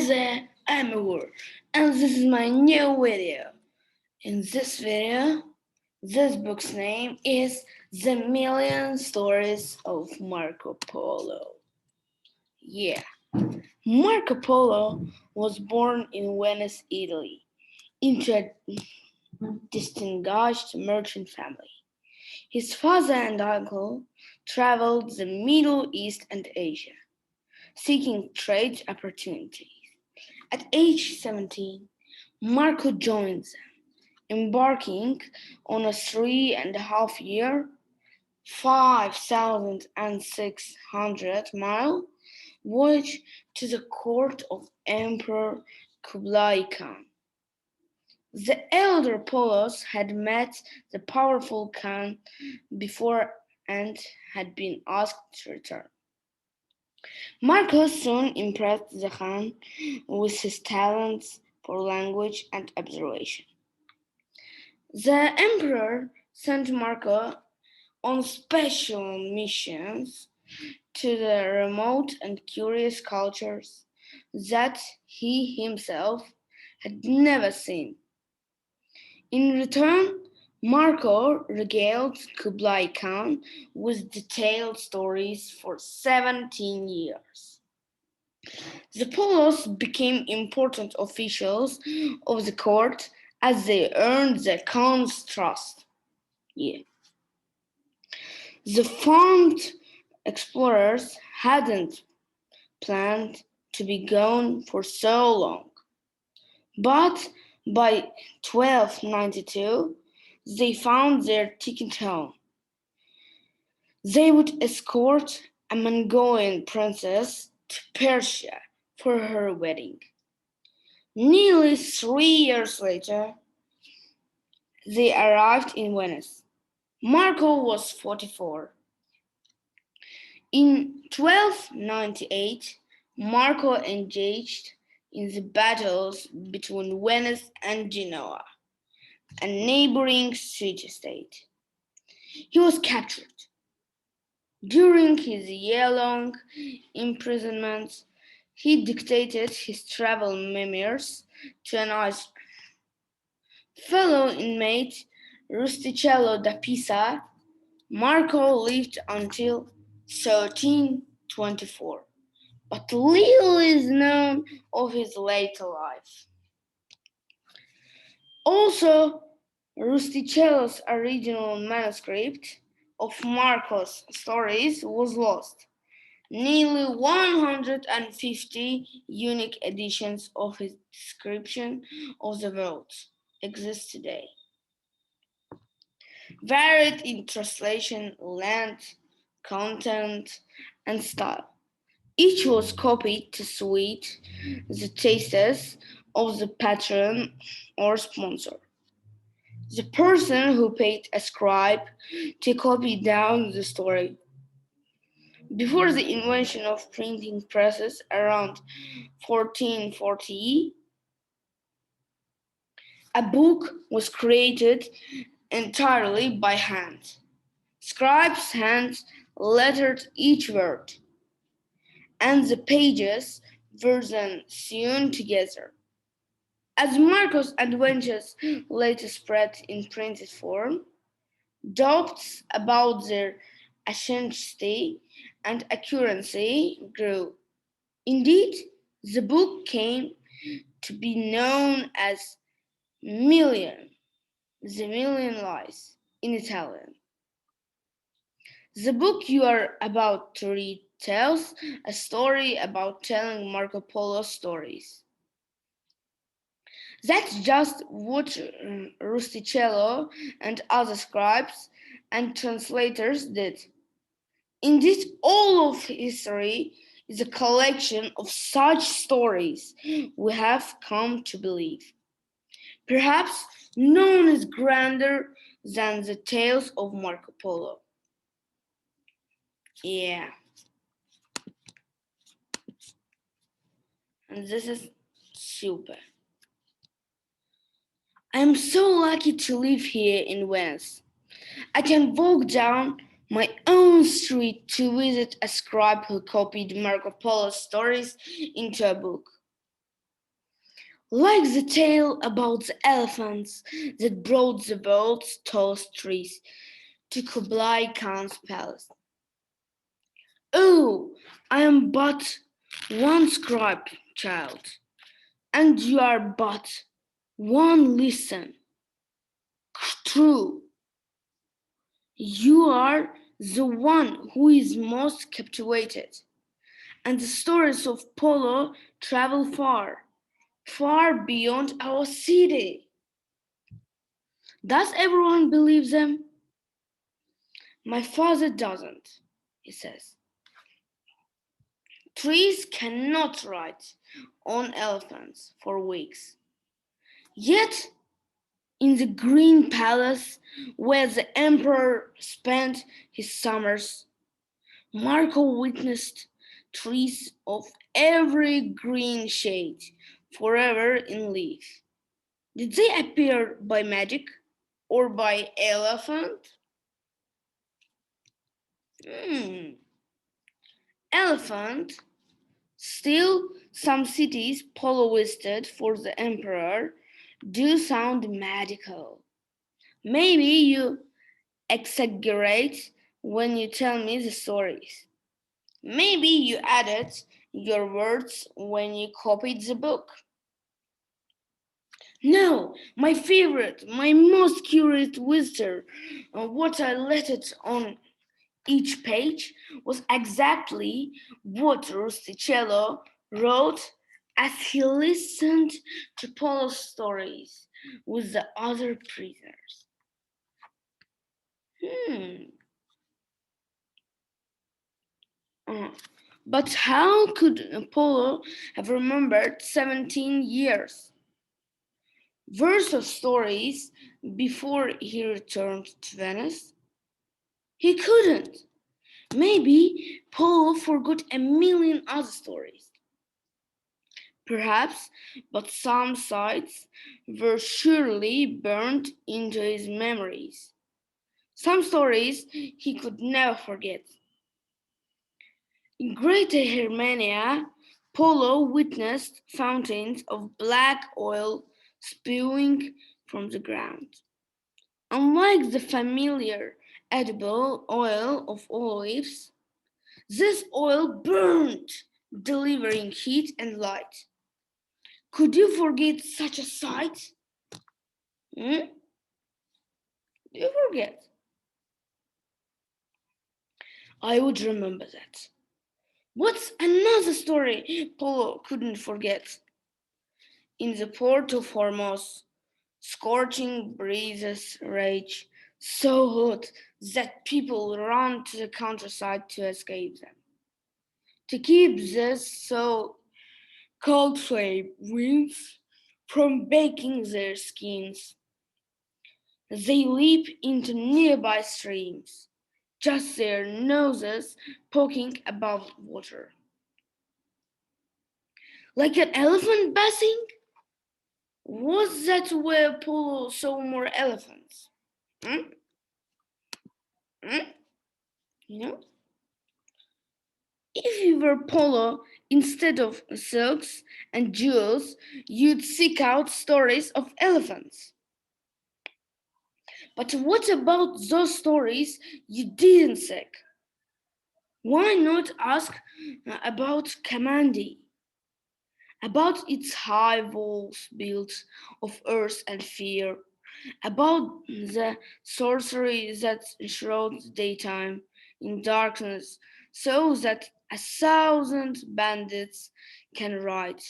Guys, I'm Awar, and this is my new video. In this video, this book's name is The Million Stories of Marco Polo. Yeah, Marco Polo was born in Venice, Italy, into a distinguished merchant family. His father and uncle traveled the Middle East and Asia, seeking trade opportunities. At age 17, Marco joined them, embarking on a 3.5 year, 5,600-mile voyage to the court of Emperor Kublai Khan. The elder Polos had met the powerful Khan before and had been asked to return. Marco soon impressed the Khan with his talents for language and observation. The emperor sent Marco on special missions to the remote and curious cultures that he himself had never seen. In return, Marco regaled Kublai Khan with detailed stories for 17 years. The Polos became important officials of the court as they earned the Khan's trust. Yeah. The farmed explorers hadn't planned to be gone for so long, but by 1292 they found their ticket home. They would escort a Mongolian princess to Persia for her wedding. Nearly 3 years later, they arrived in Venice. Marco was 44. In 1298, Marco engaged in the battles between Venice and Genoa, a neighboring city-state. He was captured. During his year-long imprisonment, he dictated his travel memoirs to an fellow inmate, Rusticello da Pisa. Marco lived until 1324, but little is known of his later life. Also, Rusticello's original manuscript of Marco's stories was lost. Nearly 150 unique editions of his description of the world exist today, varied in translation, length, content, and style. Each was copied to suit the tastes of the patron or sponsor. The person who paid a scribe to copy down the story. Before the invention of printing presses around 1440, a book was created entirely by hand. Scribes' hands lettered each word, and the pages were then sewn together. As Marco's adventures later spread in printed form, doubts about their authenticity and accuracy grew. Indeed, the book came to be known as Million, The Million Lies in Italian. The book you are about to read tells a story about telling Marco Polo stories. That's just what Rusticello and other scribes and translators did. Indeed, all of history is a collection of such stories we have come to believe. Perhaps none is grander than the tales of Marco Polo. Yeah, and this is super. I am so lucky to live here in Venice. I can walk down my own street to visit a scribe who copied Marco Polo's stories into a book. like the tale about the elephants that brought the world's tallest trees to Kublai Khan's palace. Oh, I am but one scribe, child, and you are but one listen. True, you are the one who is most captivated, and the stories of Polo travel far, far beyond our city. Does everyone believe them? My father doesn't, he says. Trees cannot ride on elephants for weeks. Yet, in the Green Palace, where the Emperor spent his summers, Marco witnessed trees of every green shade, forever in leaf. Did they appear by magic or by elephant? Hmm. Elephant. Still, some cities Polo visited for the emperor do sound magical. Maybe you exaggerate when you tell me the stories. Maybe you added your words when you copied the book. No, my favorite, my most curious visitor, what I lettered on each page was exactly what Rustichello wrote as he listened to Polo's stories with the other prisoners. Hmm. uh, But how could Polo have remembered 17 years worth of stories before he returned to Venice? He couldn't. Maybe Polo forgot a million other stories. Perhaps, but some sights were surely burned into his memories. Some stories he could never forget. In Greater Hermania, Polo witnessed fountains of black oil spewing from the ground. Unlike the familiar edible oil of olives, this oil burned, delivering heat and light. Could you forget such a sight? Hmm? You forget. I would remember that. What's another story Polo couldn't forget? In the port of Hormuz, scorching breezes rage so hot that people run to the countryside to escape them. To keep this so cold flame winds from baking their skins, they leap into nearby streams, just their noses poking above water. Like an elephant bathing? Was that where Polo saw more elephants? Hmm? Hmm? You know? If you were Polo, instead of silks and jewels, you'd seek out stories of elephants. But what about those stories you didn't seek? Why not ask about Kamandi? About its high walls built of earth and fear, about the sorcery that shrouds daytime in darkness, so that 1,000 bandits can ride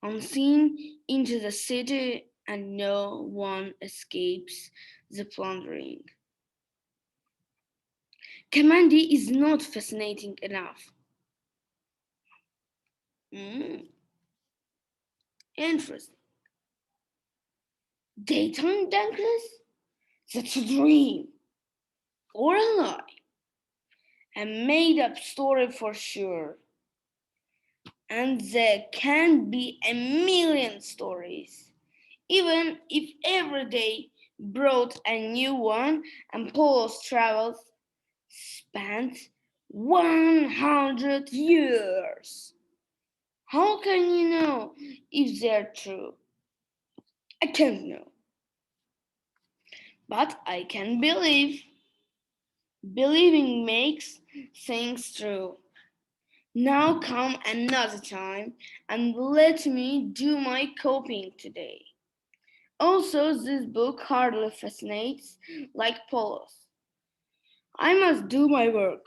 unseen into the city and no one escapes the plundering. Kamandi is not fascinating enough. Hmm, interesting. Daytime darkness? That's a dream or a lie. A made up story for sure. And there can be a million stories. Even if every day brought a new one and Paul's travels spanned 100 years. How can you know if they're true? I can't know, but I can believe. Believing makes things true. Now come another time and let me do my copying today. Also, this book hardly fascinates like Polo's. I must do my work.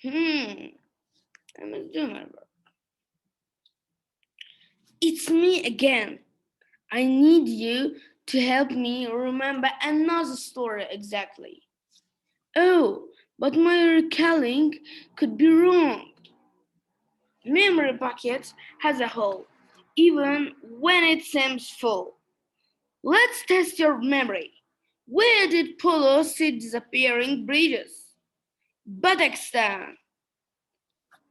I must do my work. It's me again. I need you to help me remember another story exactly. Oh, but my recalling could be wrong. Memory bucket has a hole, even when it seems full. Let's test your memory. Where did Polo see disappearing bridges? Badakhstan.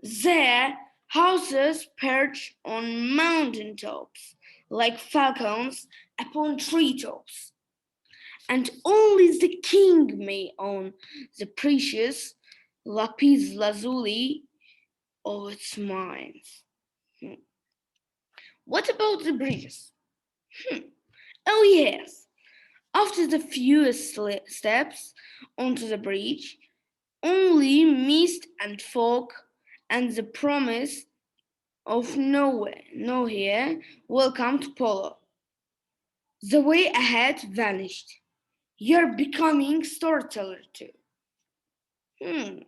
There, houses perch on mountain tops, like falcons upon treetops. And only the king may own the precious lapis lazuli of its mines. Hmm. What about the bridges? Oh, yes. After the few steps onto the bridge, only mist and fog and the promise of nowhere, no here, welcome to Polo. The way ahead vanished. You're becoming storyteller too. Hmm.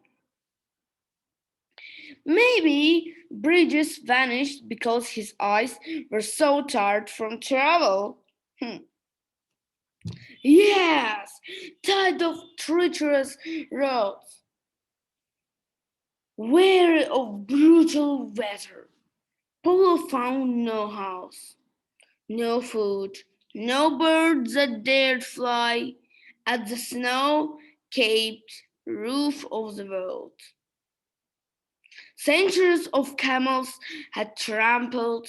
Maybe Bridges vanished because his eyes were so tired from travel. Hmm. Yes, tired of treacherous roads, weary of brutal weather. Polo found no house, no food, no birds that dared fly at the snow capped roof of the world. Centuries of camels had trampled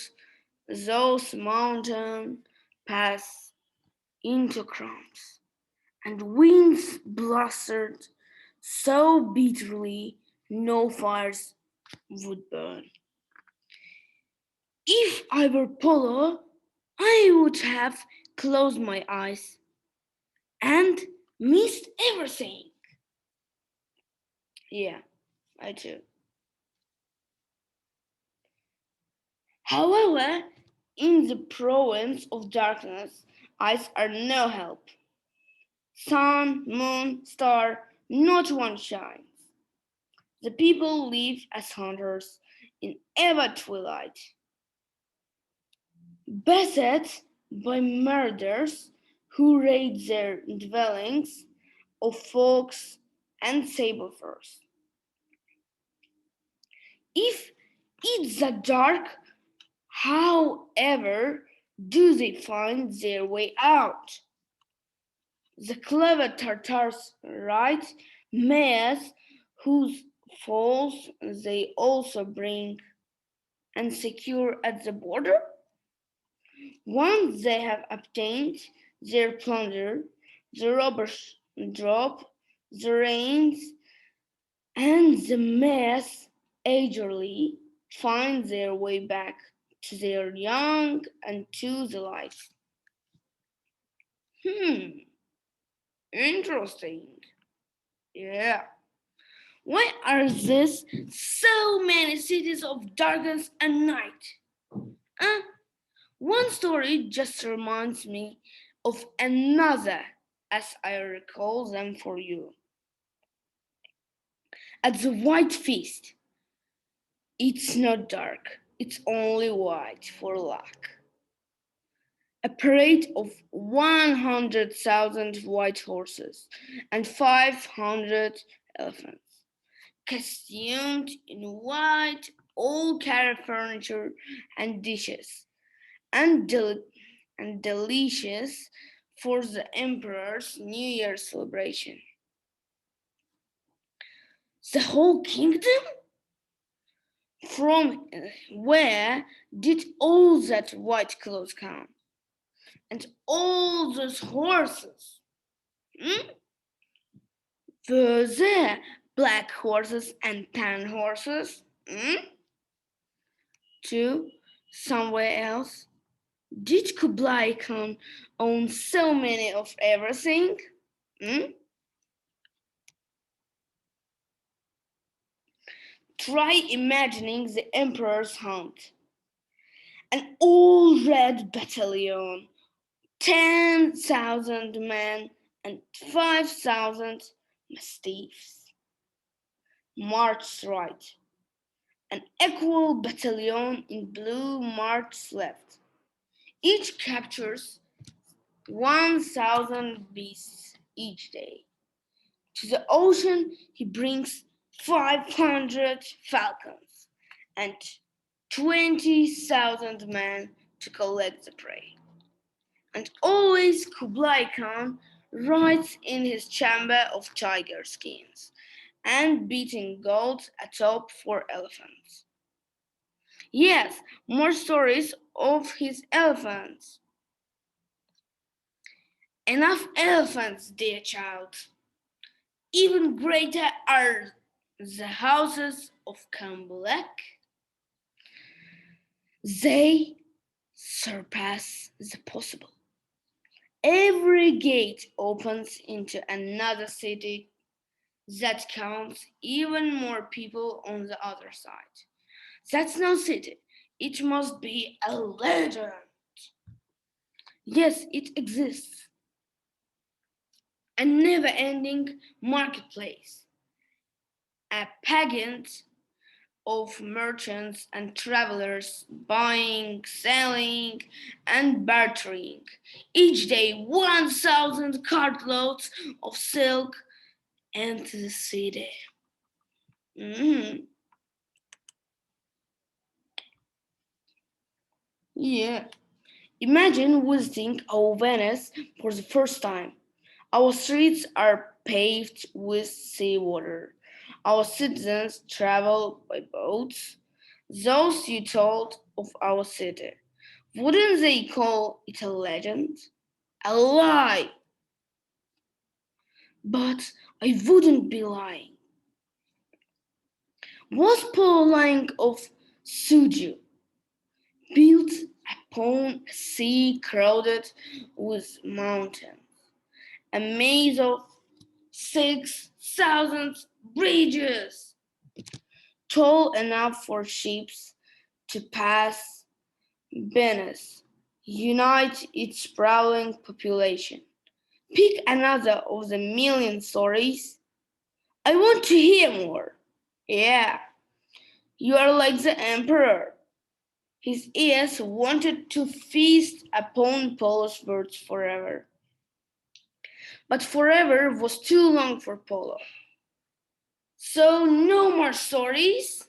those mountain paths into crumbs, and winds blustered so bitterly no fires would burn. If I were Polo, I would have closed my eyes and missed everything. Yeah, I do. However, in the province of darkness, eyes are no help. Sun, moon, star, not one shines. The people live as hunters in ever twilight, beset by murderers who raid their dwellings of fox and sable furs. If it's the dark, however, do they find their way out? The clever Tartars write mayas whose foals they also bring and secure at the border. Once they have obtained their plunder, the robbers drop the reins and the mayas eagerly find their way back to their young and to the light. Hmm, interesting. Yeah. Why are there so many cities of darkness and night? Uh, One story just reminds me of another as I recall them for you. At the White Feast, it's not dark, it's only white for luck. A parade of 100,000 white horses and 500 elephants, costumed in white, all carry furniture and dishes, and, and delicious for the emperor's New Year celebration. The whole kingdom? From where did all that white clothes come? And all those horses? Hmm? Were there black horses and tan horses? Hmm? To somewhere else? Did Kublai Khan own so many of everything? Hmm? Try imagining the emperor's hunt. An all red battalion, 10,000 men, and 5,000 mastiffs marched right. An equal battalion in blue marched left. Each captures 1,000 beasts each day. To the ocean he brings 500 falcons and 20,000 men to collect the prey. And always Kublai Khan rides in his chamber of tiger skins and beating goats atop for elephants. Yes, more stories of his elephants. Enough elephants, dear child. Even greater are the houses of Kambulak. They surpass the possible. Every gate opens into another city that counts even more people on the other side. That's no city. It must be a legend. Yes, it exists. A never ending marketplace. A pageant of merchants and travelers buying, selling, and bartering. Each day, 1,000 cartloads of silk enter the city. Mhm. Yeah. Imagine visiting our Venice for the first time. Our streets are paved with seawater. Our citizens travel by boats. Those you told of our city, wouldn't they call it a legend? A lie! But I wouldn't be lying. Was Polo lying of Suju, built upon a sea crowded with mountains, a maze of 6,000 bridges, tall enough for ships to pass Venice, unite its sprawling population. Pick another of the million stories. I want to hear more. Yeah, you are like the emperor. His ears wanted to feast upon Polo's words forever. But forever was too long for Polo. So, no more stories?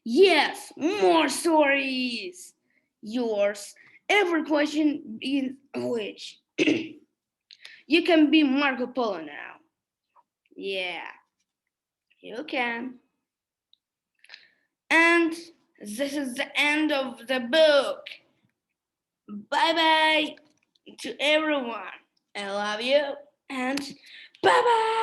Yes, more stories! Yours. Every question begins which? You can be Marco Polo now. Yeah, you can. And this is the end of the book. Bye bye to everyone. I love you and bye bye.